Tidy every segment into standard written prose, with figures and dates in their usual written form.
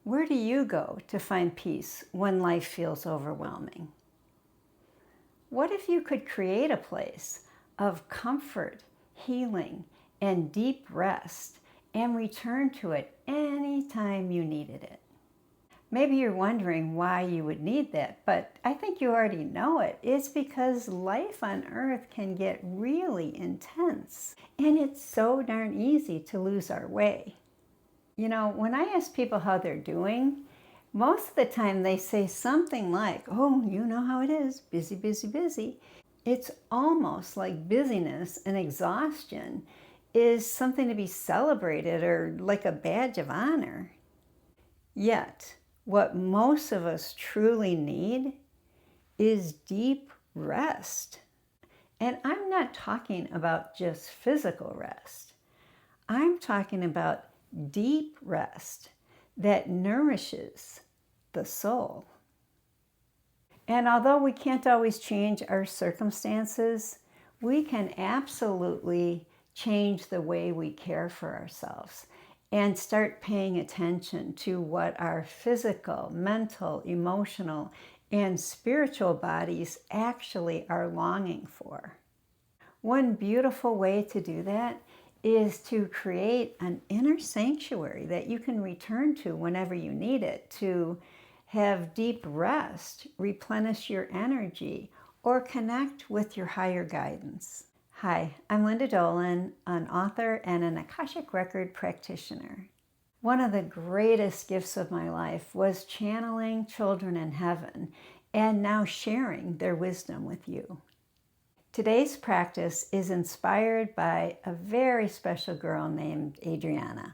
Where do you go to find peace when life feels overwhelming? What if you could create a place of comfort, healing, and deep rest and return to it anytime you needed it? Maybe you're wondering why you would need that, but I think you already know it. It's because life on Earth can get really intense, and it's so darn easy to lose our way. You know, when I ask people how they're doing, most of the time they say something like, oh, you know how it is, busy, busy, busy. It's almost like busyness and exhaustion is something to be celebrated or like a badge of honor. Yet, what most of us truly need is deep rest. And I'm not talking about just physical rest. I'm talking about deep rest that nourishes the soul. And although we can't always change our circumstances, we can absolutely change the way we care for ourselves and start paying attention to what our physical, mental, emotional, and spiritual bodies actually are longing for. One beautiful way to do that is to create an inner sanctuary that you can return to whenever you need it, to have deep rest, replenish your energy, or connect with your higher guidance. Hi, I'm Linda Dolan, an author and an Akashic Record practitioner. One of the greatest gifts of my life was channeling children in heaven and now sharing their wisdom with you. Today's practice is inspired by a very special girl named Adriana.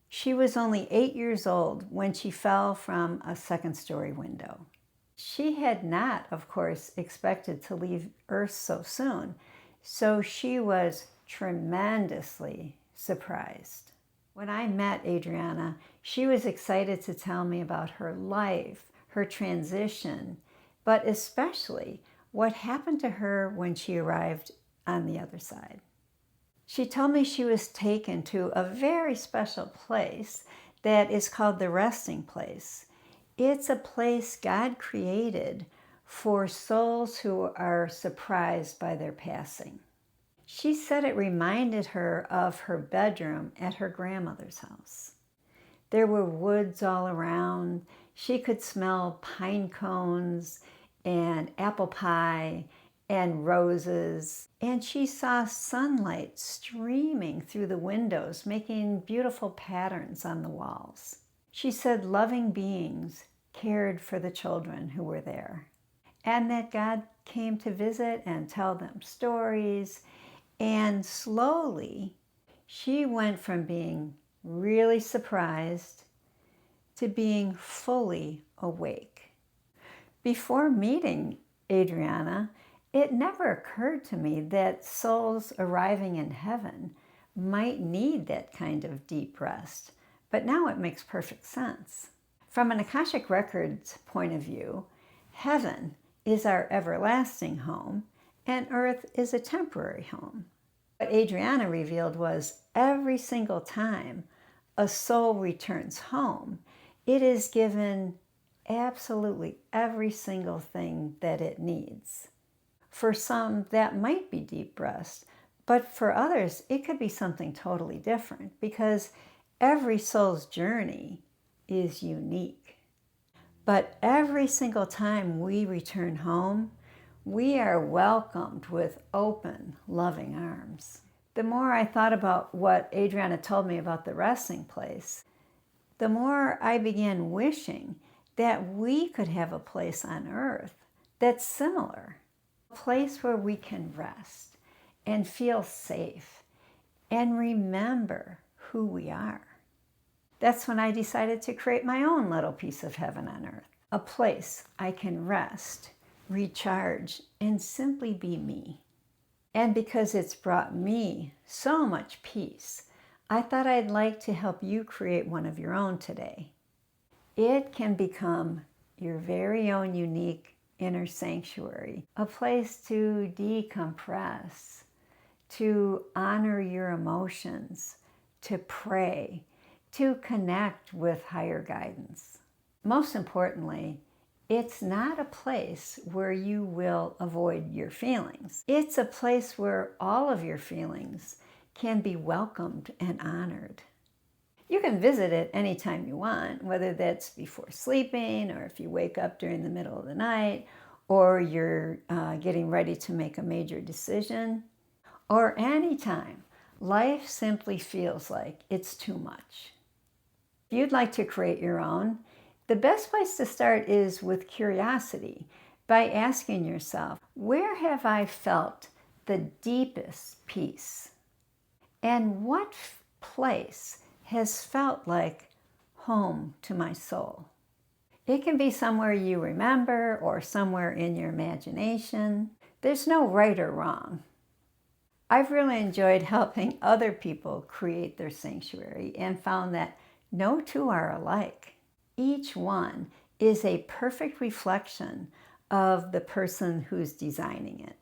She was only 8 years old when she fell from a second-story window. She had not, of course, expected to leave Earth so soon, so she was tremendously surprised. When I met Adriana, she was excited to tell me about her life, her transition, but especially what happened to her when she arrived on the other side. She told me she was taken to a very special place that is called the resting place. It's a place God created for souls who are surprised by their passing. She said it reminded her of her bedroom at her grandmother's house. There were woods all around. She could smell pine cones and apple pie and roses. And she saw sunlight streaming through the windows, making beautiful patterns on the walls. She said loving beings cared for the children who were there, and that God came to visit and tell them stories. And slowly, she went from being really surprised to being fully awake. Before meeting Adriana, it never occurred to me that souls arriving in heaven might need that kind of deep rest, but now it makes perfect sense. From an Akashic Records point of view, heaven is our everlasting home, and earth is a temporary home. What Adriana revealed was every single time a soul returns home, it is given absolutely every single thing that it needs. For some, that might be deep rest, but for others, it could be something totally different because every soul's journey is unique. But every single time we return home, we are welcomed with open, loving arms. The more I thought about what Adriana told me about the resting place, the more I began wishing that we could have a place on earth that's similar. A place where we can rest and feel safe and remember who we are. That's when I decided to create my own little piece of heaven on earth. A place I can rest, recharge, and simply be me. And because it's brought me so much peace, I thought I'd like to help you create one of your own today. It can become your very own unique inner sanctuary, a place to decompress, to honor your emotions, to pray, to connect with higher guidance. Most importantly, it's not a place where you will avoid your feelings. It's a place where all of your feelings can be welcomed and honored. You can visit it anytime you want, whether that's before sleeping or if you wake up during the middle of the night or you're getting ready to make a major decision, or anytime life simply feels like it's too much. If you'd like to create your own, the best place to start is with curiosity by asking yourself, where have I felt the deepest peace? And what place has felt like home to my soul? It can be somewhere you remember or somewhere in your imagination. There's no right or wrong. I've really enjoyed helping other people create their sanctuary and found that no two are alike. Each one is a perfect reflection of the person who's designing it.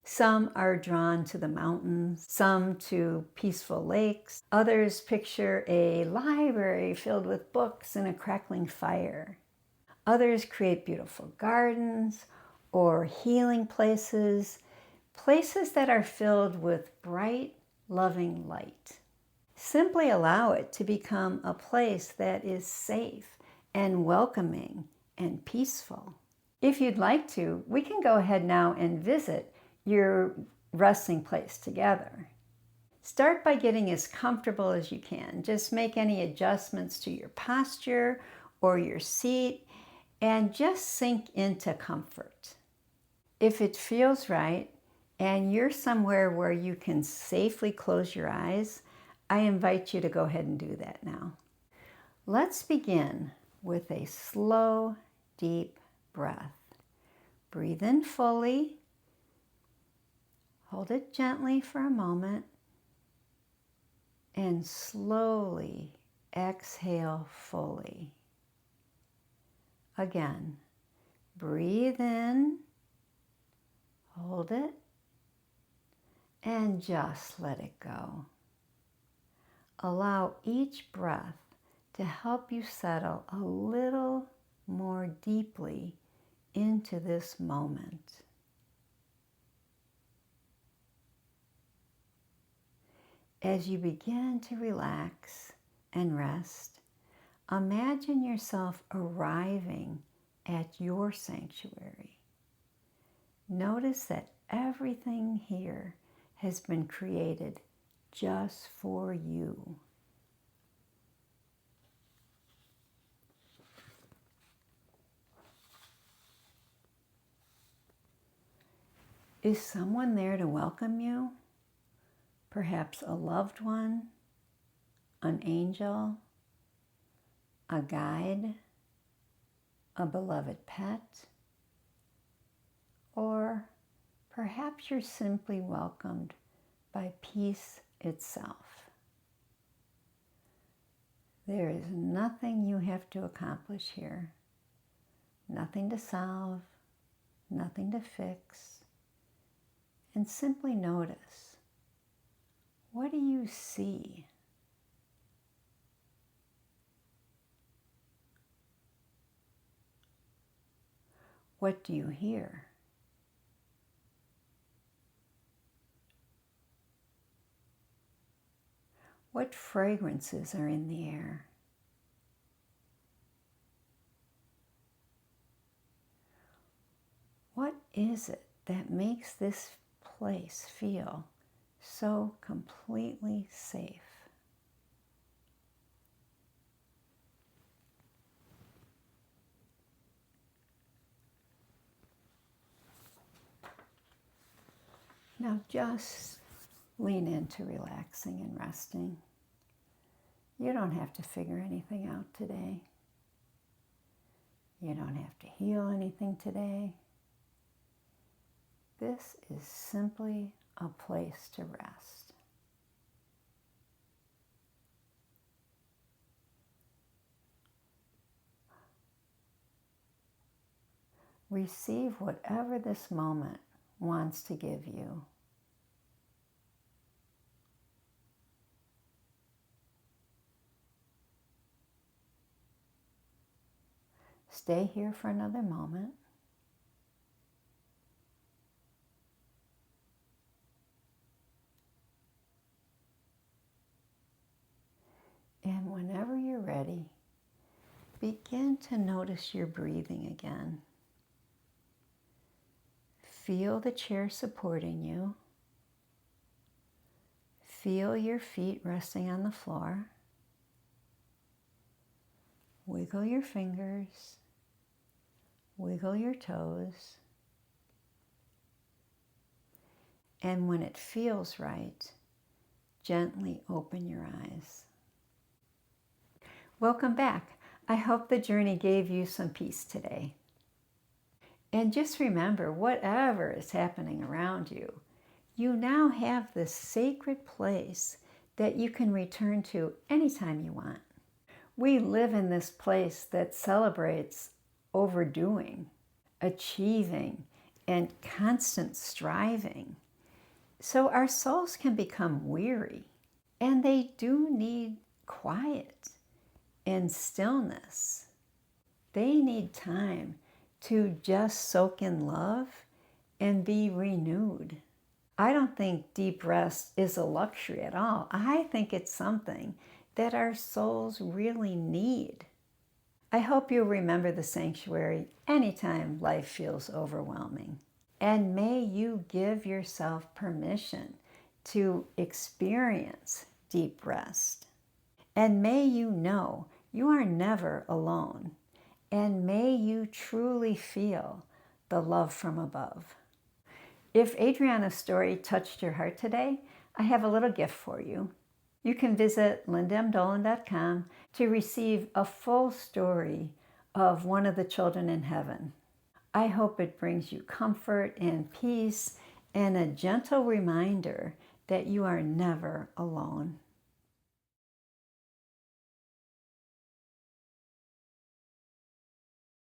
Some are drawn to the mountains, some to peaceful lakes. Others picture a library filled with books and a crackling fire. Others create beautiful gardens or healing places, places that are filled with bright, loving light. Simply allow it to become a place that is safe and welcoming and peaceful. If you'd like to, we can go ahead now and visit your resting place together. Start by getting as comfortable as you can. Just make any adjustments to your posture or your seat and just sink into comfort. If it feels right and you're somewhere where you can safely close your eyes, I invite you to go ahead and do that now. Let's begin with a slow, deep breath. Breathe in fully. Hold it gently for a moment. And slowly exhale fully. Again, breathe in. Hold it. And just let it go. Allow each breath to help you settle a little more deeply into this moment. As you begin to relax and rest, imagine yourself arriving at your sanctuary. Notice that everything here has been created just for you. Is someone there to welcome you? Perhaps a loved one, an angel, a guide, a beloved pet, or perhaps you're simply welcomed by peace itself. There is nothing you have to accomplish here, nothing to solve, nothing to fix, and simply notice. What do you see? What do you hear? What fragrances are in the air? What is it that makes this place feel so completely safe? Now just lean into relaxing and resting. You don't have to figure anything out today. You don't have to heal anything today. This is simply a place to rest. Receive whatever this moment wants to give you. Stay here for another moment. And whenever you're ready, begin to notice your breathing again. Feel the chair supporting you. Feel your feet resting on the floor. Wiggle your fingers. Wiggle your toes. And when it feels right, gently open your eyes. Welcome back. I hope the journey gave you some peace today. And just remember, whatever is happening around you, you now have this sacred place that you can return to anytime you want. We live in this place that celebrates overdoing, achieving, and constant striving. So our souls can become weary, and they do need quiet and stillness. They need time to just soak in love and be renewed. I don't think deep rest is a luxury at all. I think it's something that our souls really need. I hope you'll remember the sanctuary anytime life feels overwhelming. And may you give yourself permission to experience deep rest. And may you know you are never alone. And may you truly feel the love from above. If Adriana's story touched your heart today, I have a little gift for you. You can visit lindamdolan.com to receive a full story of one of the children in heaven. I hope it brings you comfort and peace and a gentle reminder that you are never alone.